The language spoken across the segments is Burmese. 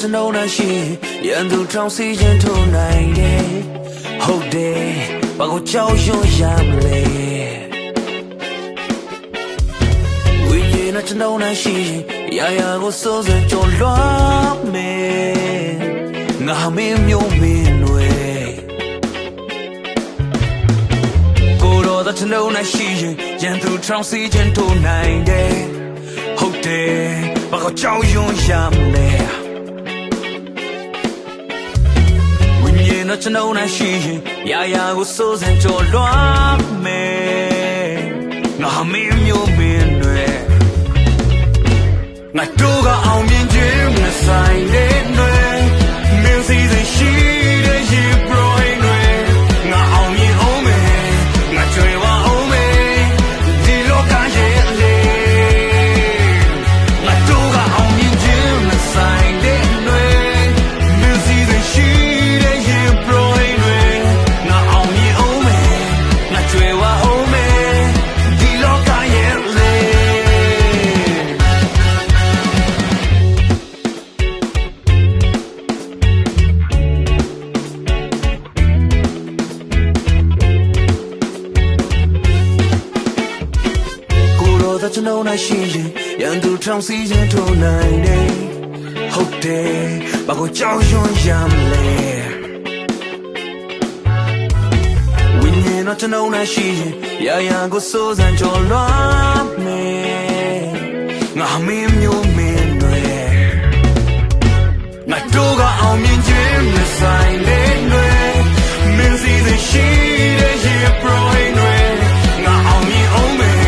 ကျွန်တော်နဲ့ရှိရန်သူထောင်စီခြင်းထိုးနိုင်တယ်ဟုတ်တယ်ဘာကိုကြောက်ရွံ့ရမလဲဝိညာဉ်နဲ့ကျွန်တော်နဲ့ရှိရာရာကိုစိုးစံကြော်လွှမ်းမယ်ငါမင်းမျိုးမင်းတွေကိုတော်တဲ့ကျွန်တော်နဲ့ရှိရန်သူထောင်စီခြင်းထိုးနိုင်တယ်ဟုတ်တယ်ဘာကိုကြောက်ရွံ့ရမလဲno chano na shi ya ya go so san cho lwa me nga mi myo min nwe nga to ga aung myin chin na sai de nwe min si san shi de yi proi nwe nga aung myin ong me nga chwe wa ong me di lo ka ye le nga to ga aung myin chin na sai de nwe min si san shiကျွန်တော်နဲ့ရှိရင်ရန်သူထောင်စီခြင်းထိုးနိုင်တယ်ဟုတ်တယ်ဘာကိုကြောက်ရွံ့ရမလဲဝိညာဉ်တော့ကျွန်တော်နဲ့ရှိရင်ရာရာကိုစိုးစံကြော်လွှမ်းမယ်ငါမင်းမျိုးမင်းတွေငါတို့ကအောင်မြင်ခြင်းနဲ့ဆိုင်တဲ့တွေမင်းစီစဉ်ရှိတဲ့ရေပရိုင်းတွေငါအောင်မြင်အောင်မယ်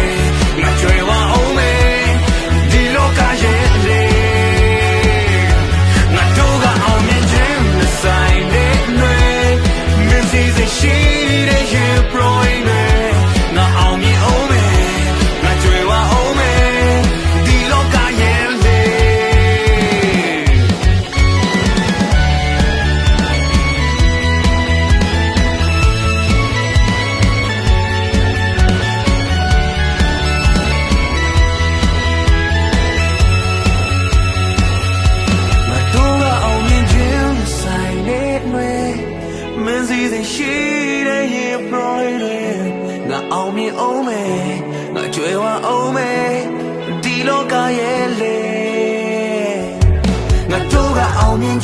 ရှိတဲ့ရေပရိုင်းတွေငါအောင်မြင်အောင်မယ်ငါကြွယ်ဝအောင်မယ်ဒီလောကရဲ့လေငါတို့ကအောင်မြင်